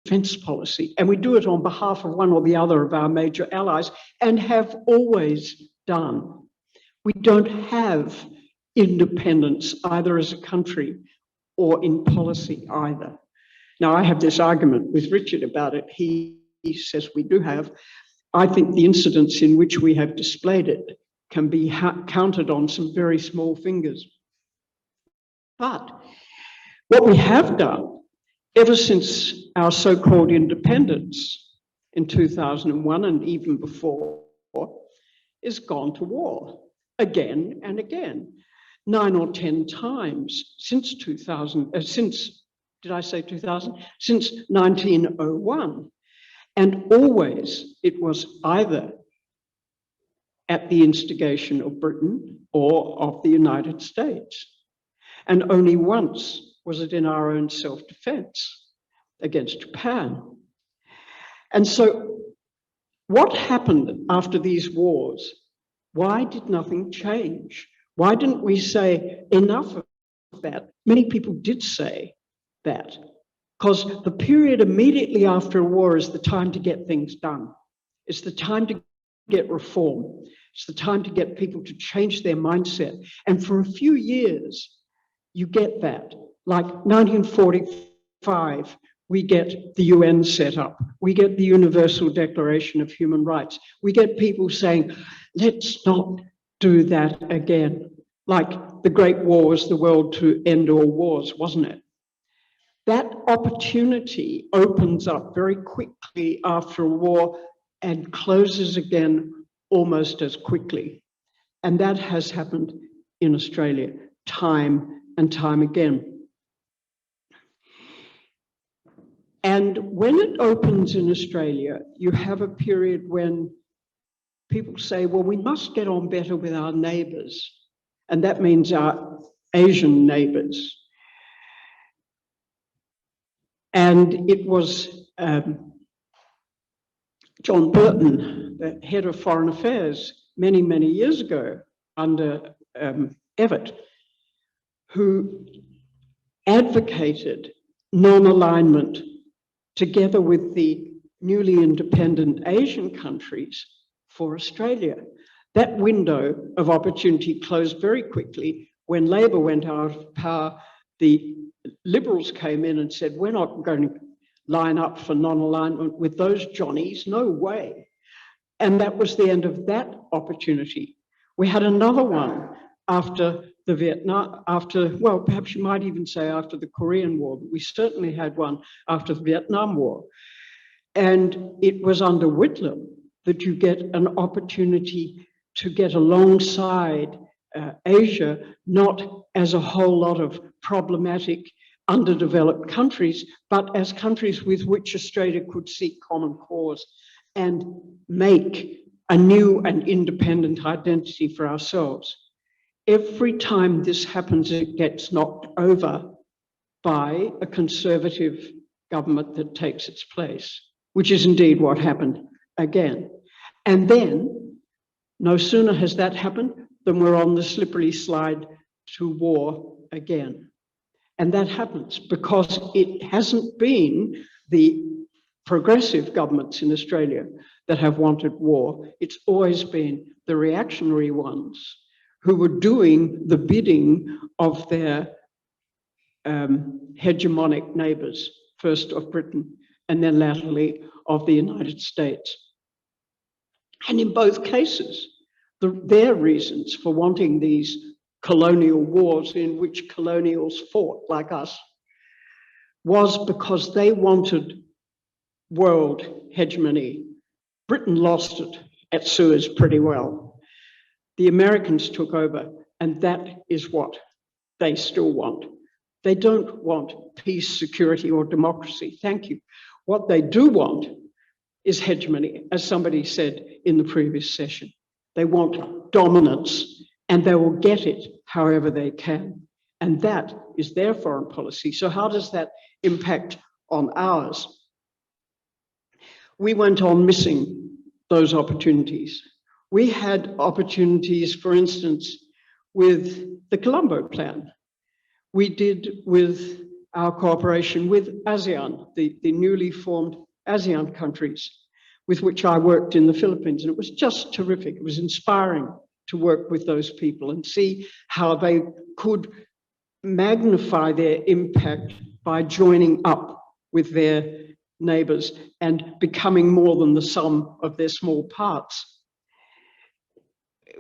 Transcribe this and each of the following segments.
defence policy, and we do it on behalf of one or the other of our major allies, and have always done. We don't have independence either as a country or in policy either. Now, I have this argument with Richard about it. He says we do have. I think the incidents in which we have displayed it can be counted on some very small fingers. But what we have done ever since our so-called independence in 2001 and even before is gone to war again and again, 9 or 10 times since 2000, did I say 2000? Since 1901. And always it was either at the instigation of Britain or of the United States. And only once was it in our own self-defense against Japan. And so what happened after these wars? Why did nothing change? Why didn't we say enough of that? Many people did say that, because the period immediately after a war is the time to get things done. It's the time to get reform. It's the time to get people to change their mindset. And for a few years, you get that. Like 1945, we get the UN set up. We get the Universal Declaration of Human Rights. We get people saying, let's not do that again. Like the Great War was the world to end all wars, wasn't it? That opportunity opens up very quickly after a war and closes again almost as quickly. And that has happened in Australia time and time again. And when it opens in Australia, you have a period when people say, well, we must get on better with our neighbours. And that means our Asian neighbours. And it was John Burton, the head of Foreign Affairs, many, many years ago under Evatt, who advocated non-alignment together with the newly independent Asian countries for Australia. That window of opportunity closed very quickly. When Labor went out of power, the Liberals came in and said, we're not going to line up for non-alignment with those Johnnies, no way. And that was the end of that opportunity. We had another one after the Vietnam, well, perhaps you might even say after the Korean War, but we certainly had one after the Vietnam War. And it was under Whitlam that you get an opportunity to get alongside Asia, not as a whole lot of problematic, underdeveloped countries, but as countries with which Australia could seek common cause and make a new and independent identity for ourselves. Every time this happens, it gets knocked over by a conservative government that takes its place, which is indeed what happened again. And then, no sooner has that happened than we're on the slippery slide to war again. And that happens because it hasn't been the progressive governments in Australia that have wanted war. It's always been the reactionary ones who were doing the bidding of their hegemonic neighbours, first of Britain and then latterly of the United States. And in both cases, their reasons for wanting these colonial wars in which colonials fought like us was because they wanted world hegemony. Britain lost it at Suez pretty well. The Americans took over, and that is what they still want. They don't want peace, security, or democracy. Thank you. What they do want is hegemony, as somebody said in the previous session. They want dominance, and they will get it however they can. And that is their foreign policy. So how does that impact on ours? We went on missing those opportunities. We had opportunities, for instance, with the Colombo Plan. We did with our cooperation with ASEAN, the newly formed ASEAN countries, with which I worked in the Philippines. And it was just terrific. It was inspiring to work with those people and see how they could magnify their impact by joining up with their neighbors and becoming more than the sum of their small parts.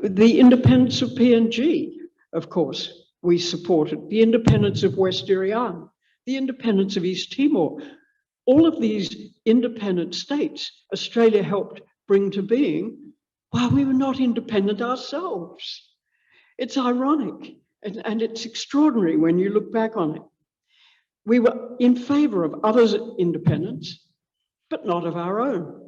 The independence of PNG, of course, we supported. The independence of West Irian, the independence of East Timor. All of these independent states, Australia helped bring to being while we were not independent ourselves. It's ironic and it's extraordinary when you look back on it. We were in favor of others' independence, but not of our own.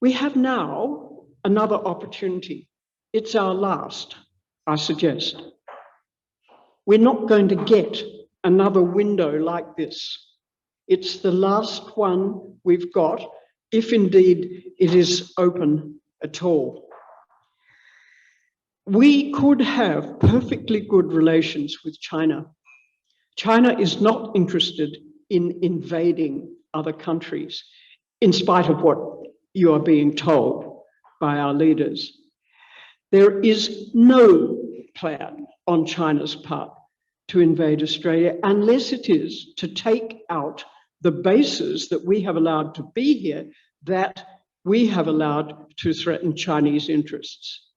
We have now another opportunity. It's our last, I suggest. We're not going to get another window like this. It's the last one we've got, if indeed it is open at all. We could have perfectly good relations with China. China is not interested in invading other countries, in spite of what you are being told by our leaders. There is no plan on China's part to invade Australia unless it is to take out the bases that we have allowed to be here, that we have allowed to threaten Chinese interests.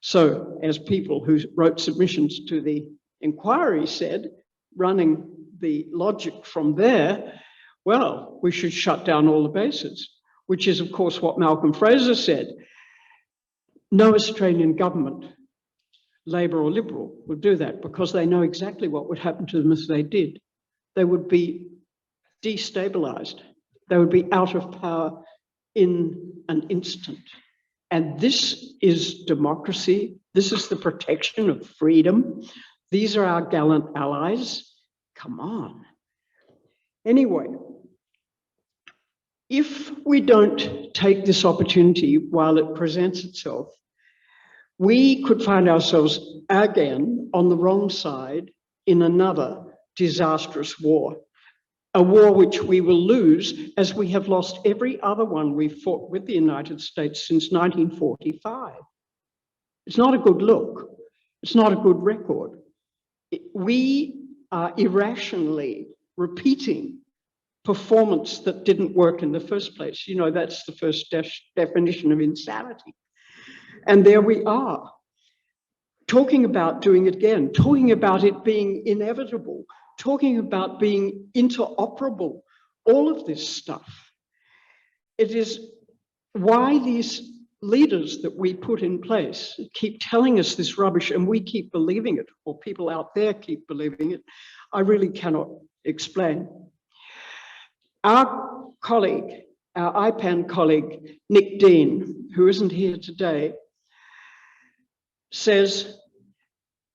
So, as people who wrote submissions to the inquiry said, running the logic from there, well, we should shut down all the bases, which is, of course, what Malcolm Fraser said. No Australian government, Labor or Liberal, would do that because they know exactly what would happen to them if they did. They would be destabilized. They would be out of power in an instant. And this is democracy. This is the protection of freedom. These are our gallant allies. Come on. Anyway, if we don't take this opportunity while it presents itself, we could find ourselves again on the wrong side in another disastrous war, a war which we will lose as we have lost every other one we've fought with the United States since 1945. It's not a good look. It's not a good record. We are irrationally repeating performance that didn't work in the first place. You know, that's the first definition of insanity. And there we are, talking about doing it again, talking about it being inevitable, talking about being interoperable, all of this stuff. It is why these leaders that we put in place keep telling us this rubbish and we keep believing it, or people out there keep believing it, I really cannot explain. Our colleague, our IPAN colleague, Nick Dean, who isn't here today, says,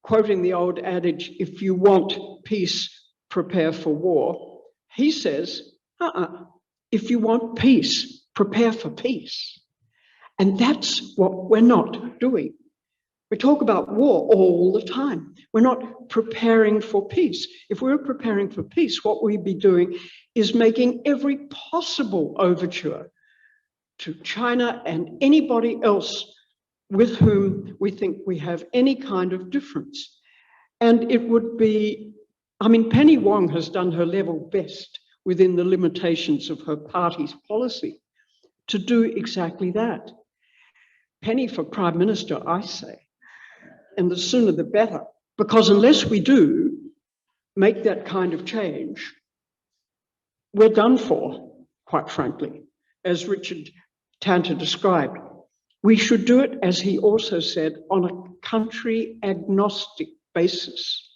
quoting the old adage, if you want peace, prepare for war. He says, if you want peace, prepare for peace. And that's what we're not doing. We talk about war all the time. We're not preparing for peace. If we were preparing for peace, what we'd be doing is making every possible overture to China and anybody else with whom we think we have any kind of difference. And it would be, I mean, Penny Wong has done her level best within the limitations of her party's policy to do exactly that. Penny for Prime Minister, I say, and the sooner the better, because unless we do make that kind of change, we're done for, quite frankly, as Richard Tanter described. We should do it, as he also said, on a country agnostic basis.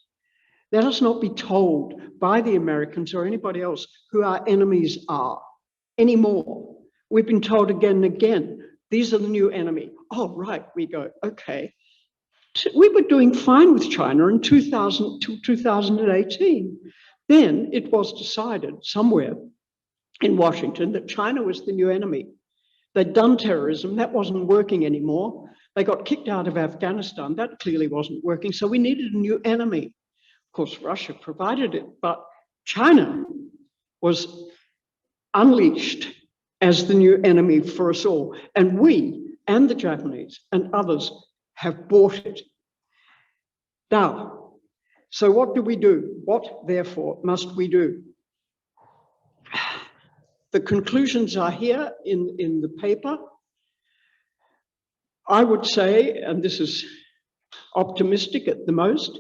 Let us not be told by the Americans or anybody else who our enemies are anymore. We've been told again and again, these are the new enemy. Oh, right, we go, okay. We were doing fine with China in 2000 to 2018. Then it was decided somewhere in Washington that China was the new enemy. They'd done terrorism, that wasn't working anymore. They got kicked out of Afghanistan, that clearly wasn't working, so we needed a new enemy. course, Russia provided it, but China was unleashed as the new enemy for us all. And we and the Japanese and others have bought it. Now, so what do we do? What, therefore, must we do? The conclusions are here in the paper. I would say, and this is optimistic at the most,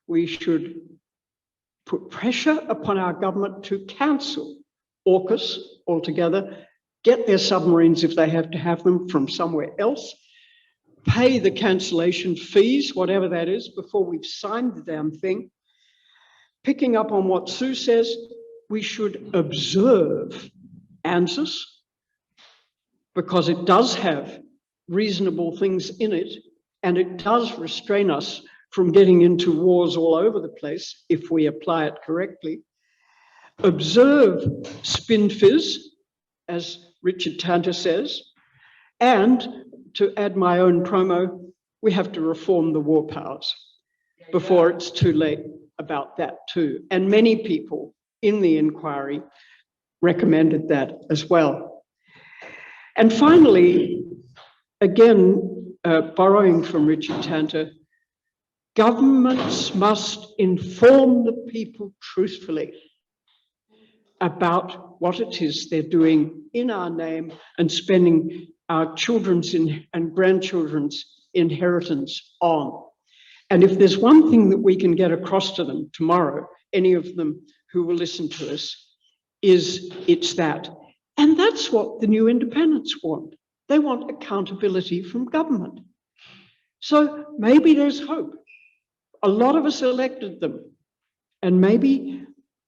we should put pressure upon our government to cancel AUKUS altogether, get their submarines if they have to have them from somewhere else, pay the cancellation fees, whatever that is, before we've signed the damn thing. Picking up on what Sue says, we should observe ANZUS because it does have reasonable things in it and it does restrain us from getting into wars all over the place if we apply it correctly. Observe SPINFIS, as Richard Tanter says, and to add my own promo, we have to reform the war powers before it's too late about that too. And many people in the inquiry recommended that as well. And finally, again, borrowing from Richard Tanter, governments must inform the people truthfully about what it is they're doing in our name and spending our children's and grandchildren's inheritance on. And if there's one thing that we can get across to them tomorrow, any of them who will listen to us, it's that. And that's what the new independents want. They want accountability from government. So maybe there's hope. A lot of us elected them, and maybe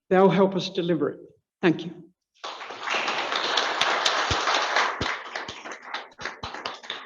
they'll help us deliver it. Thank you.